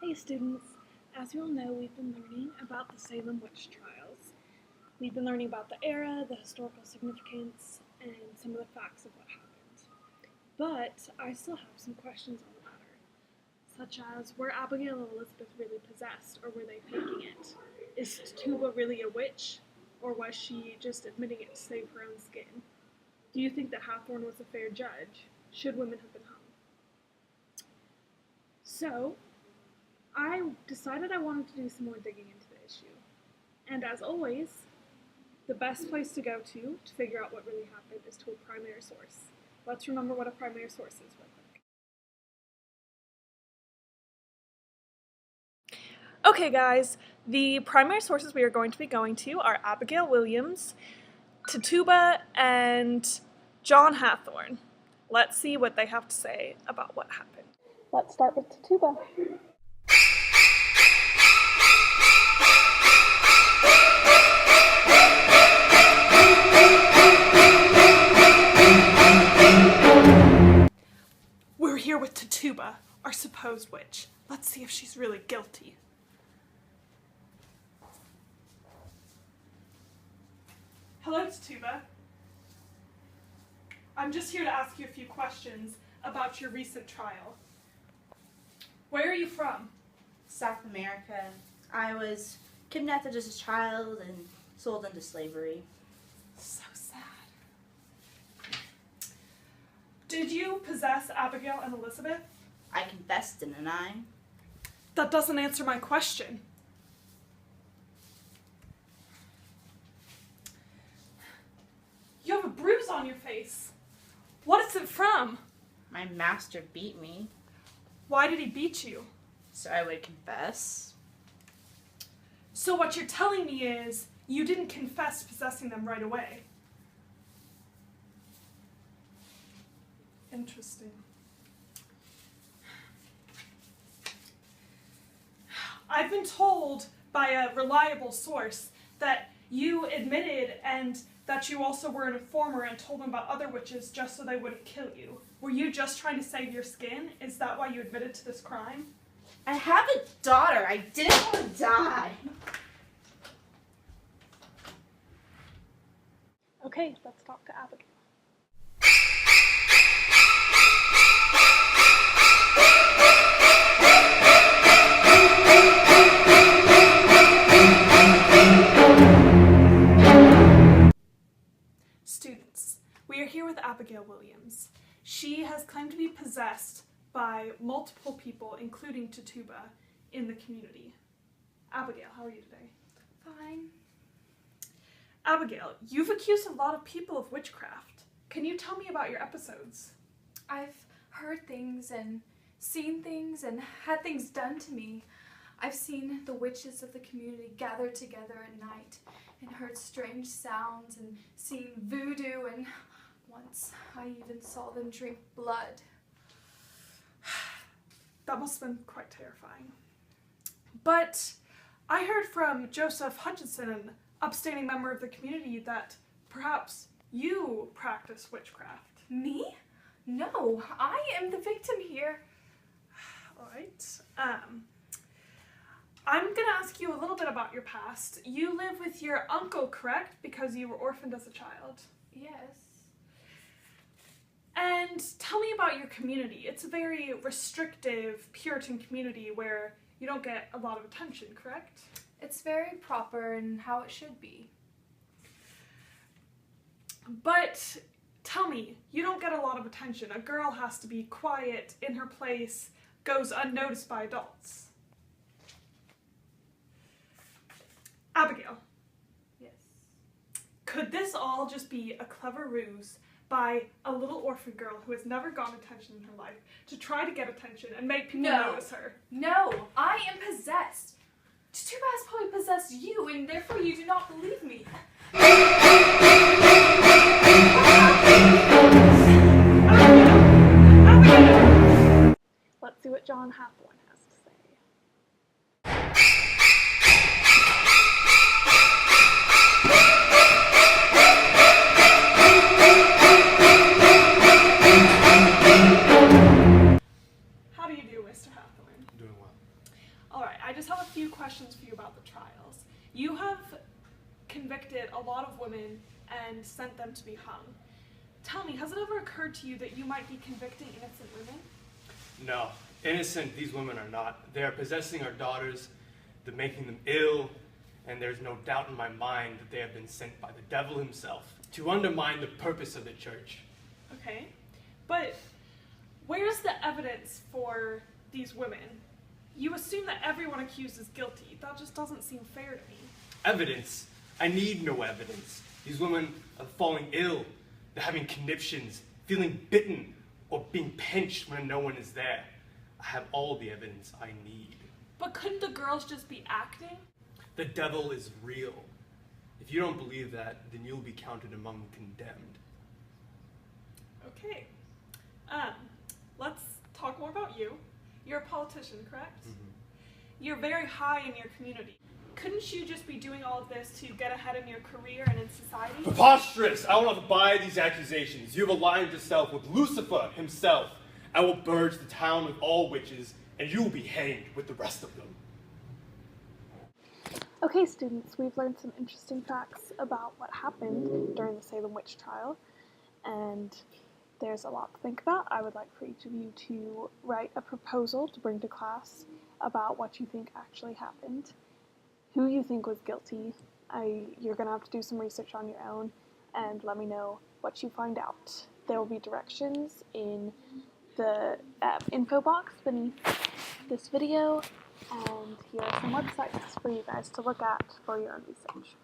Hey students, as you all know, we've been learning about the Salem witch trials. We've been learning about the era, the historical significance, and some of the facts of what happened. But I still have some questions on the matter, such as, were Abigail and Elizabeth really possessed, or were they faking it? Is Tituba really a witch, or was she just admitting it to save her own skin? Do you think that Hathorne was a fair judge? Should women have been hung? So, I decided I wanted to do some more digging into the issue. And as always, the best place to go to figure out what really happened is to a primary source. Let's remember what a primary source is real quick. Okay guys, the primary sources we are going to be going to are Abigail Williams, Tituba, and John Hathorne. Let's see what they have to say about what happened. Let's start with Tituba. We're here with Tituba, our supposed witch. Let's see if she's really guilty. Hello, Tituba. I'm just here to ask you a few questions about your recent trial. Where are you from? South America. I was kidnapped as a child and sold into slavery. So sad. Did you possess Abigail and Elizabeth? I confessed, didn't I? That doesn't answer my question. You have a bruise on your face. What is it from? My master beat me, Why did he beat you? so I would confess. So what you're telling me is you didn't confess possessing them right away. Interesting. I've been told by a reliable source that you admitted and that you also were an informer and told them about other witches just so they wouldn't kill you. Were you just trying to save your skin? Is that why you admitted to this crime? I have a daughter. I didn't want to die. Okay, let's talk to Abigail. Students, we are here with Abigail Williams. She has claimed to be possessed by multiple people, including Tituba, in the community. Abigail, how are you today? Fine. Abigail, you've accused a lot of people of witchcraft. Can you tell me about your episodes? I've heard things and seen things and had things done to me. I've seen the witches of the community gather together at night and heard strange sounds and seen voodoo, and once I even saw them drink blood. That must have been quite terrifying. But I heard from Joseph Hutchinson, an upstanding member of the community, that perhaps you practice witchcraft. Me? No, I am the victim here. Alright. I'm gonna ask you a little bit about your past. You live with your uncle, correct? Because you were orphaned as a child. Yes. And tell me about your community. It's a very restrictive Puritan community where you don't get a lot of attention, correct? It's very proper and how it should be. But tell me, you don't get a lot of attention. A girl has to be quiet, in her place, goes unnoticed by adults. Abigail. Yes. Could this all just be a clever ruse by a little orphan girl who has never gotten attention in her life to try to get attention and make people notice her? No, I am possessed. Tituba has probably possessed you, and therefore you do not believe me. Abigail! Let's see what John Hathorne has to say. Alright, I just have a few questions for you about the trials. You have convicted a lot of women and sent them to be hung. Tell me, has it ever occurred to you that you might be convicting innocent women? No, innocent these women are not. They are possessing our daughters, they're making them ill, and there's no doubt in my mind that they have been sent by the devil himself to undermine the purpose of the church. Okay, but where's the evidence for these women? You assume that everyone accused is guilty. That just doesn't seem fair to me. Evidence? I need no evidence. These women are falling ill, they're having conniptions, feeling bitten, or being pinched when no one is there. I have all the evidence I need. But couldn't the girls just be acting? The devil is real. If you don't believe that, then you'll be counted among the condemned. Okay. Let's talk more about you. You're a politician, correct? Mm-hmm. You're very high in your community. Couldn't you just be doing all of this to get ahead in your career and in society? Preposterous! I will not buy these accusations. You have aligned yourself with Lucifer himself. I will purge the town of all witches, and you will be hanged with the rest of them. Okay, students, we've learned some interesting facts about what happened during the Salem witch trial, and there's a lot to think about. I would like for each of you to write a proposal to bring to class about what you think actually happened, who you think was guilty. You're going to have to do some research on your own and let me know what you find out. There will be directions in the info box beneath this video, and here are some websites for you guys to look at for your own research.